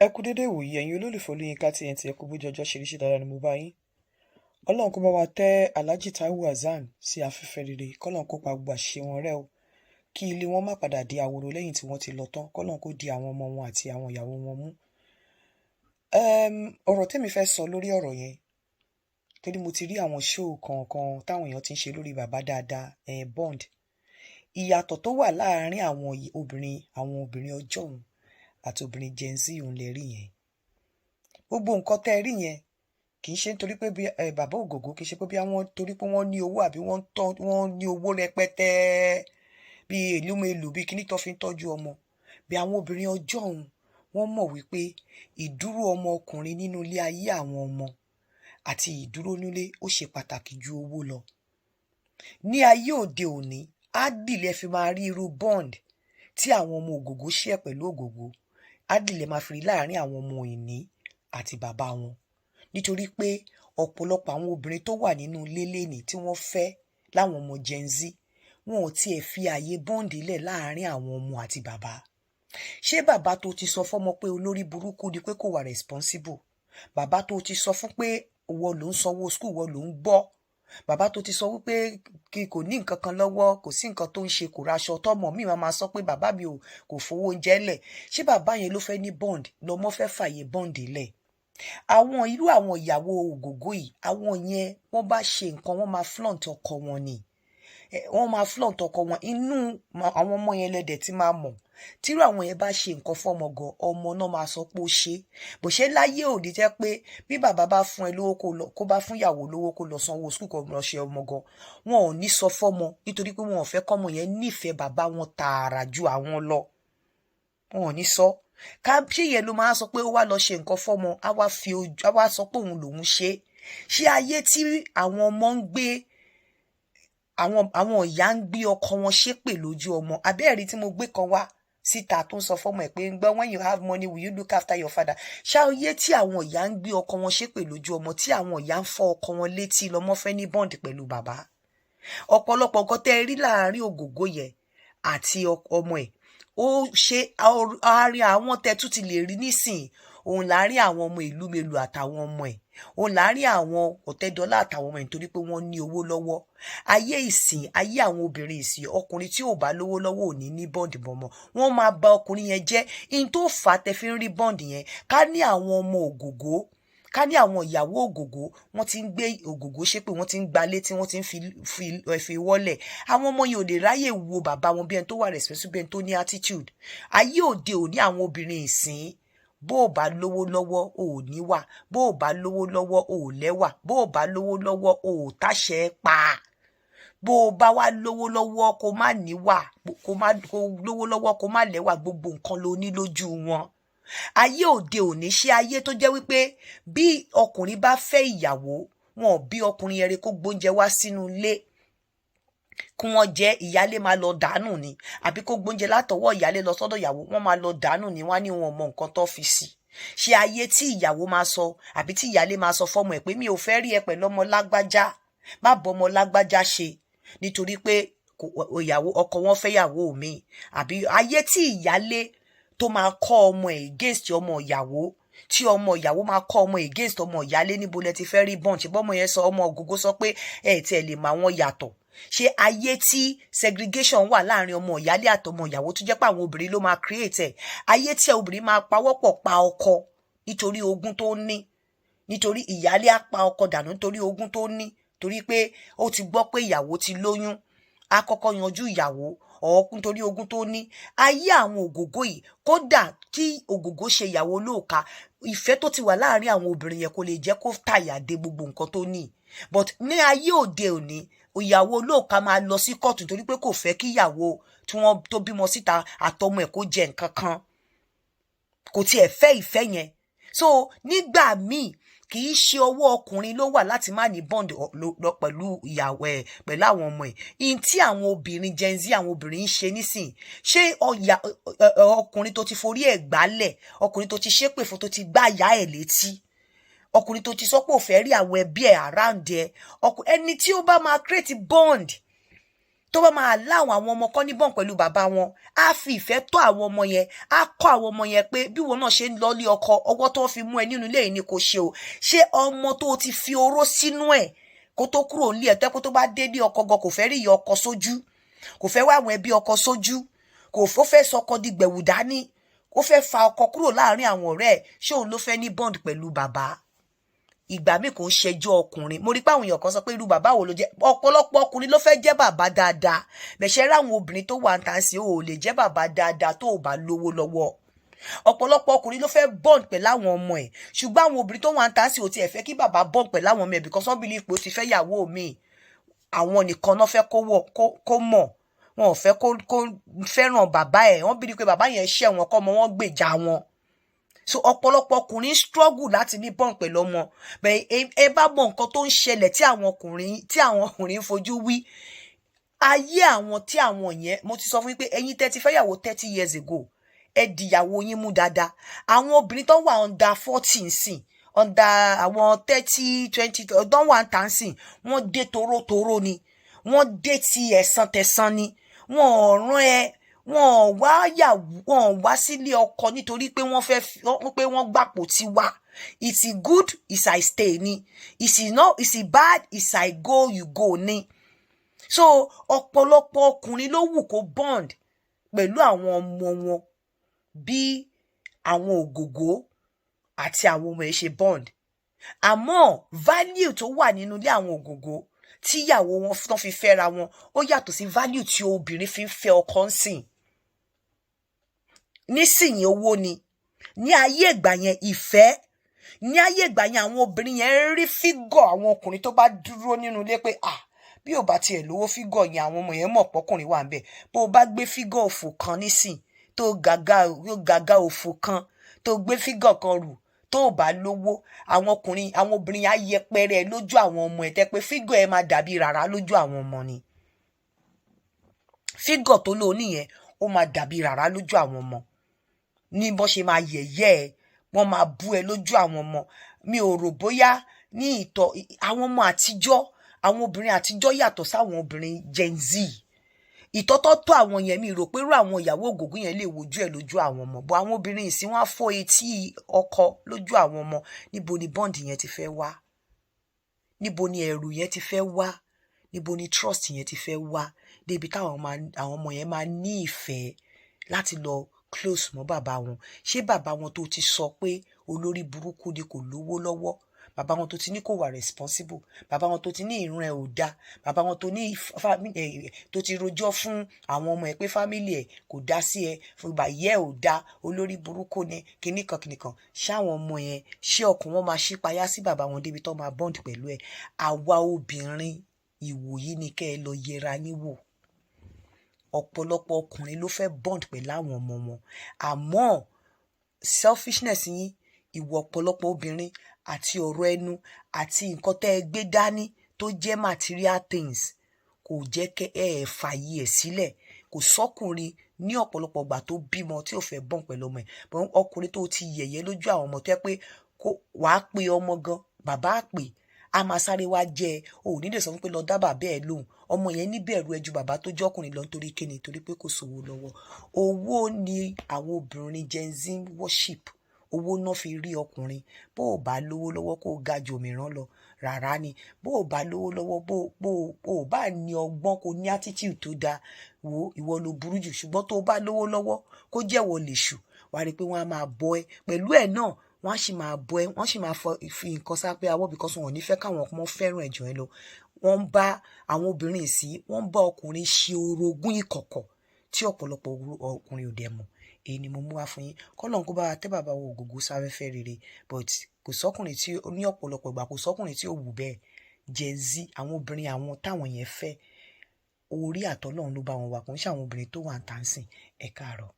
Ẹ kú dédé ìwòyí ẹ̀yin olólùfẹ́ Olóyinka TNT, ẹ kú bójú ọjọ́ ṣeréṣe dáadáa ni mo bá yín. Ọlọ́run kó bá wa tẹ́ Alhaji Taiwo Hassan sí afẹ́fẹ́ rere, kọ́lọ́run kó pa gbogbo àṣìṣe wọn rẹ́ o, kí ilé wọn má padà di ahoro lẹ́yìn tí wọ́n ti lọ tán, kọ́lọ́run kó di àwọn ọmọ wọn àti àwọn ìyàwó wọn mú. Ọ̀rọ̀ tèmi fẹ́ sọ lórí ọ̀rọ̀ yẹn, torí mo ti rí àwọn ṣóò kọ̀ọ̀kan táwọn èèyàn ti ń ṣe lórí bàbá dáadáa, Bond. Ìyàtọ̀ tó wà láàárín àwọn obìnrin ọjọ́ òun àti obìnrin Gen Z òun lè rí yẹn. Gbogbo nǹkan tẹ́ rí yẹn kì í ṣe nítorí pé bàbá ògògó kì í ṣe pé bí àwọn torí pé wọ́n ní owó àbí wọ́n ní owó rẹpẹtẹ bí èlúmẹlù bí kíní tó fi ń tọ́jú ọmọ. Bí àwọn obìnrin ọjọ́ òun wọ́n mọ̀ wípé ìdúró ọmọ ọkùnrin nínú ilé ayé àwọn ọmọ àti ìdúró nílé ó ṣe pàtàkì ju owó lọ. Ní ayé òde òní, ádìlẹ̀ fi máa rí irú bond tí àwọn ọmọ ògògó ṣe pẹ̀lú ògògó, ádìlẹ̀ máa fi rí láàárín àwọn ọmọ ìní àti bàbá wọn. Nítorí pé ọ̀pọ̀lọpọ̀ àwọn obìnrin tó wà nínú ilé lénìí tí wọ́n fẹ́ láwọn ọmọ Gen Z, wọn ò tiẹ̀ fi ààyè bond lẹ̀ láàárín àwọn ọmọ àti bàbá. Ṣé bàbá tó ti sọ fọ́mọ pé olórí burúkú ni pé kò wà responsible? Bàbá tó ti sọ fún pé ìwọ ló ń sanwó school, ìwọ ló ń gbọ́? Bàbá tó ti sọ wípé kò ní nǹkan kan lọ́wọ́, kò sí nǹkan tó ń ṣe, kò raṣọ, tọ́mọ mi máa sọ pé bàbá mi kò fowó oúnjẹ lẹ̀. Ṣé bàbá yẹn ló fẹ́ ní bond? Lọmọ fẹ́ fàyè bond lẹ̀. Àwọn ìyàwó ògògó yìí, àwọn yẹn wọ́n bá ṣe nǹkan wọ́n máa flaunt ọkọ wọn ni. Wọ́n máa flaunt ọkọ wọn. Inú àwọn ọmọ yẹn lẹ́dẹ̀ tí máa mọ̀. Tírú àwọn yẹn bá ṣe nǹkan fún ọmọ gan, ọmọ náà máa sọ pé ó ṣe. Bó ṣe láyé òde jẹ́ pé bí bàbá bá fún ẹ lówó kó bá fún ìyàwó lówó kó lọ sanwó school kó lọ ṣe ọmọ gan, wọn ò ní sọ fọ́mọ nítorí pé wọn ò fẹ́ kọ́mọ yẹn nífẹ̀ẹ́ bàbá wọn tààrà ju àwọn lọ. Wọn ò ní sọ. Ṣé yẹn ló máa sọ pé ó wá lọ ṣe nǹkan fọ́mọ, á wá sọ pé òun lòun ṣe. Ṣé ayé tí àwọn ọmọ ń gbé àwọn ìyá ń gbé ọkọ wọn ṣépè lójú ọmọ? Àbẹ́ẹ̀rí tí mo gbé kan wá síta tó ń sọ fọ́mọ ẹ̀ pé ń gbọ́, when you have money will you look after your father? Ṣá ayé tí àwọn ìyá ń gbé ọkọ wọn ṣépè lójú ọmọ, tí àwọn ìyá ń fọ́ ọkọ wọn létí lọmọ fẹ́ ní bond pẹ̀lú bàbá? Ọ̀pọ̀lọpọ̀ nǹkan tẹ́ rí láàárín ògògó yẹn àti ọmọ ẹ̀, ó ṣe àárín àwọn tẹ́ tún ti lè rí nísìn òun láàárín àwọn ọmọ ìlú mélòó àtàwọn ọmọ ẹ̀, òun láàárín àwọn ọ̀tẹ́dọ́là àtàwọn ọmọ ẹ̀ nítorí pé wọ́n ní owó lọ́wọ́. Ayé ìsìn, ayé àwọn obìnrin ìsìn, ọkùnrin tí ò bá lówó lọ́wọ́ ò ní bond mọ́mọ́, wọ́n máa bà ọkùnrin yẹn jẹ́. In tó fà á tẹ́ fi ń rí bond yẹn, ká ní àwọn ọmọ ògògó, ká ní àwọn ìyàwó ògògó wọ́n ti ń gbé ògògó ṣépè, wọ́n ti ń gba létí, wọ́n ti ń fi wọ́lẹ̀. Àwọn ọmọ yẹn ò lè ráyè wo bàbá wọn bí ẹni tó wà responsible, bí ẹni tó ní attitude. Ayé òde òní àwọn obìnrin ìsìn, bó o bá lówó lọ́wọ́ o ò ní wà, bó o bá lówó lọ́wọ́ o ò lẹ́wà, bó o bá lówó lọ́wọ́ o ò táṣẹ pa. Bó o bá wá lówó lọ́wọ́ kó má níwà, kó lówó lọ́wọ́ kó má lẹ́wà, gbogbo nǹkan ló ní lójú wọn. Ayé òde òní ṣe ayé tó jẹ́ wípé bí ọkùnrin bá fẹ́ ìyàwó, wọn ò bí ọkùnrin yẹn kó gbóúnjẹ wá sínú ilé kí wọ́n jẹ, ìyálé máa lọ dànù ni, àbí kó gbóúnjẹ látọwọ́ ìyálé lọ sọ́dọ̀ ìyàwó, wọ́n máa lọ dànù ni, wọ́n á ní wọn mọ nǹkan tó fi sí. Ṣé ayé tí ìyàwó máa sọ àbí tí ìyálé máa sọ fọ́mọ ẹ̀ pé mi ò fẹ́ rí ẹ pẹ̀lú ọmọ lágbájá, má bọ́ ọmọ lágbájá ṣe nítorí pé ọkọ wọn fẹ́ ìyàwó mi? Àbí ayé tí ìyálé tó máa kọ́ ọmọ ẹ̀ against ọmọ ìyàwó, tí ọmọ ìyàwó máa kọ́ ọmọ against ọmọ ìyálé? Níbo lẹ ti fẹ́ rí bond? Ṣé bọ́mọ yẹn sọ, ọmọ ògógó sọ pé ẹ̀ tí ẹ lè máa wọn yàtọ̀? Ṣé ayé tí segregation wà láàrin ọmọ ìyálé àtọmọ ìyàwó tó jẹ́ pé àwọn obìnrin ló máa create ẹ̀? Ayé tí obìnrin máa pawọ́pọ̀ pa ọkọ nítorí ogún tó ní, nítorí ìyálé á pa ọkọ dànù nítorí ogún tó ní, torí pé ó ti gbọ́ pé ìyàwó ti lóyún, á kọ́kọ́ yanjú ìyàwó ọ̀ọ́kún torí ogún tó ní. Ayé àwọn ògògó yìí, kódà kí ògògó ṣe ìyàwó lóòka, ìfẹ́ tó ti wà láàrin àwọn obìnrin yẹn kò lè jẹ́ kó tàyà dé gbogbo nǹkan tó ní. But ní ayé òde òní, ìyàwó lóòka máa lọ sí kóòtù torí pé kò fẹ́ kí ìyàwó tí wọ́n tó bímọ síta àtọmọ ẹ̀ kó jẹ nǹkan kan, kò tiẹ̀ fẹ́ ìfẹ́ yẹn. So nígbà míì kì í ṣe ọwọ́ ọkùnrin ló wà láti má ní bond pẹ̀lú ìyàwó ẹ̀, pẹ̀lú àwọn ọmọ ẹ̀. In tí àwọn obìnrin Gen Z, àwọn obìnrin ń ṣe nísìn, ṣé ọkùnrin tó ti forí ẹ̀ gbálẹ̀, ọkùnrin tó ti ṣépè fún, tó ti gbá ìyá ẹ̀ létí, ọkùnrin tó ti sọ pé ò fẹ́ rí àwọn ẹbí ẹ̀ around ẹ̀, ẹni tí ó bá máa create bond tó bá máa láwọn àwọn ọmọ kan ní bọ́n pẹ̀lú bàbá wọn, á fi ìfẹ́ tó àwọn ọmọ yẹn, á kọ́ àwọn ọmọ yẹn pé bí wọn náà ṣe ń lọ lé ọkọ, ọwọ́ tó fi mú ẹ nínú ilé yìí ni kò ṣe o. Ṣé ọmọ tó ti fi oró sínú ẹ̀ kó tó kúrò nílé ẹ̀ tẹ́kọ́ tó bá dé ní ọkọ gan kò fẹ́ rí ìyá ọkọ sójú, kò fẹ́ wá àwọn ẹbí ọkọ sójú, kò fẹ́ sọkọ di gbẹ̀wù dání, ó fẹ́ fa ọkọ kúrò láàrin àwọn ọ̀rẹ́ ẹ̀, ṣé òun ló fẹ́ ní bond pẹ̀lú bàbá? Ìgbà míì kò ń ṣẹjọ́ ọkùnrin. Mo rí pé àwọn èèyàn kan sọ pé irú bàbá wo ló jẹ́. Ọ̀pọ̀lọpọ̀ ọkùnrin ló fẹ́ jẹ́ bàbá dáadáa. Bẹ̀ṣẹ̀ ráwọn obìnrin tó wà ń tàn sí ò lè jẹ́ bàbá dáadáa tó ò bá lówó lọ́wọ́. Ọ̀pọ̀lọpọ̀ ọkùnrin ló fẹ́ bond pẹ̀lú àwọn ọmọ ẹ̀, ṣùgbọ́n àwọn obìnrin tó wà ń tàn sí ò tiẹ̀ fẹ́ kí bàbá bond pẹ̀lú àwọn ọmọ ẹ̀ because wọ́n believe pé ó ti fẹ́ yàwó mi. Àwọn nìkan náà fẹ́ kó mọ̀. Wọn ò fẹ́ kó fẹ́ràn bàbá ẹ̀. Wọ́n believe pé bàbá yẹn ṣẹ̀ wọn kọ́ ọmọ wọn gbèjà wọn. So ọ̀pọ̀lọpọ̀ ọkùnrin struggle láti ní bond pẹ̀lú ọmọ. Bẹ́ẹ̀ ẹ bá mọ nǹkan tó ń ṣẹlẹ̀ tí àwọn ọkùnrin fojú wí. Ayé àwọn tí àwọn yẹn, mo ti sọ fún yín pé ẹ̀yin tẹ́ ti fẹ́yàwó 30 years ago, ẹ dìyàwó yín mú dáadáa. Àwọn obìnrin tó wà under 40 sìn, under àwọn 30, 20 tó wà ń tàn sìn, wọ́n dé torótoró ni. Wọ́n dé ti ẹ̀san tẹ̀san ni. Wọ́n rán ẹ, wọ́n wá sílé ọkọ nítorí pé wọ́n gbàpò tí wá. It's good is I stay ni. It's bad is I go you go ni. So ọ̀pọ̀lọpọ̀ ọkùnrin ló wù kó bond pẹ̀lú àwọn ọmọ wọn bí àwọn ògògó àti àwọn ọmọ ẹ̀ ṣe bond. Àmọ́ value tó wà nínú ilé àwọn ògògó tí ìyàwó wọn tán fi fẹ́ra wọn ó yàtọ̀ sí value tí obìnrin fi ń fẹ́ ọkọ ń sìn. Nísìnyí owó ni. Ní ayé ìgbà yẹn ìfẹ́. Ní ayé ìgbà yẹn àwọn obìnrin yẹn rí fígọ̀ àwọn ọkùnrin tó bá dúró nínú ilé pé bí ò bá tiẹ̀ lówó fígọ̀ yẹn àwọn ọmọ yẹn mọ̀ pọ́kùnrin wà ń bẹ̀. Bó o bá gbé fígọ̀ òfò kan nísìn tó gàgà òfò kan tó gbé fígọ̀ kan rù tó ò bá lówó, àwọn obìnrin á yẹpẹrẹ lójú àwọn ọmọ ẹ̀ tẹ́ pé fígọ̀ ẹ máa dàbí rárá lójú àwọn ọmọ ni. Fígọ̀ tó lò nìyẹn ó máa dàbí rárá lójú àwọn ọmọ. Ní bó ṣe máa yẹ̀yẹ́ ẹ, wọ́n máa bú ẹ lójú àwọn ọmọ. Mi ò rò bóyá ní àwọn ọmọ àtijọ́, àwọn obìnrin àtijọ́ yàtọ̀ sáwọn obìnrin Gen Z. Ìtọ́tọ́ tó àwọn yẹn mi rò pé irú àwọn ìyàwó ògògó yẹn lè wojú ẹ lójú àwọn ọmọ. Bọ́ àwọn obìnrin ìsìn wọn á fọ́ etí ọkọ lójú àwọn ọmọ. Níbo ni bond yẹn ti fẹ́ wá? Níbo ni ẹ̀rù yẹn ti fẹ́ wá? Níbo ni trust yẹn ti fẹ́ wá? Débi táwọn ọmọ yẹn máa ní ìfẹ́ láti lọ close mọ́ bàbá wọn. Ṣé bàbá wọn tó ti sọ pé olórí burúkú ni kò lówó lọ́wọ́? Bàbá wọn tó ti ní kò wà responsible? Bàbá wọn tó ti ní ìran ẹ̀ ò dá? Bàbá wọn tó ní tó ti rojọ́ fún àwọn ọmọ ẹ̀ pé family ẹ̀ kò dá sí ẹ, fún ìbàyẹ́ ẹ̀ ò dá, olórí burúkú ni kìnnìkan. Ṣé àwọn ọmọ yẹn, ṣé ọkàn wọn máa ṣípayá sí bàbá wọn débi tó máa bond pẹ̀lú ẹ̀? Àwa obìnrin ìwòyí ni kẹ́ ẹ lọ yẹra yín wò. Ọ̀pọ̀lọpọ̀ ọkùnrin ló fẹ́ bond pẹ̀lú àwọn ọmọ wọn. Àmọ́ selfishness yín, ìwọ ọ̀pọ̀lọpọ̀ obìnrin àti ọ̀rọ̀ ẹnu àti nǹkan tẹ́ ẹ gbé dání tó jẹ́ material things kò jẹ́ kẹ́ ẹ fàyè ẹ̀ sílẹ̀. Kò sọ́kùnrin ní ọ̀pọ̀lọpọ̀ ìgbà tó bímọ tí ò fẹ́ bond pẹ̀lú ọmọ ẹ̀. Ọkùnrin tó ti yẹ̀yẹ́ lójú àwọn ọmọ tó yẹ pé wàá pe ọmọ gan, bàbá á pè, a máa sáré wá jẹ ẹ. O ò ní lè sọ fún pé lọ dá bàbá ẹ lóhùn. Ọmọ yẹn níbẹ̀rù ẹ ju bàbá tó jọ́kùnrin lọ nítorí kíni? Torí pé kò sówó lọ́wọ́. Owó ni àwọn obìnrin Gen Z worship. Owó náà fi rí ọkùnrin. Bó o bá lówó lọ́wọ́ kó o ga jù òmíràn lọ rárá ni. Bó o bá lówó lọ́wọ́ bó o bá ní ọgbọ́n kó ní attitude tó dáa, wo ìwọ ló burú jù. Ṣùgbọ́n tó o bá lówó lọ́wọ́ kó jẹ́wọ́ lè ṣù, wàá rí pé wọ́n á máa bọ́ ẹ. Pẹ̀lú ẹ̀ náà wọ́n á sì máa bọ́ ẹ, wọ́n sì máa fi nǹkan sápẹ́ awọ́ because wọn ò ní fẹ́ káwọn ọmọ fẹ́ràn ẹ̀jọ̀ ẹ lọ. Wọ́n ń bá àwọn obìnrin sí, wọ́n ń bá ọkùnrin ṣe orogún ìkọ̀kọ̀ tí ọ̀pọ̀lọpọ̀ ọkùnrin ò dẹ̀ mọ̀. Èyí ni mo mú wá fún yín. Kọ́lọ́run kó bá wa tẹ́ bàbá wo ògògó sáfẹ́fẹ́ rere, but kò sọ́kùnrin tí ní ọ̀pọ̀lọpọ̀ ìgbà kò sọ́kùnrin tí ò wù bẹ́ẹ̀. Gen Z, àwọn obìnrin àwọn táwọn yẹn fẹ́, orí àtọ́lọ́run ló bá wọn wà, kò ń ṣe àwọn obìnrin tó wà ń tà ń sìn. Ẹ káàárọ̀.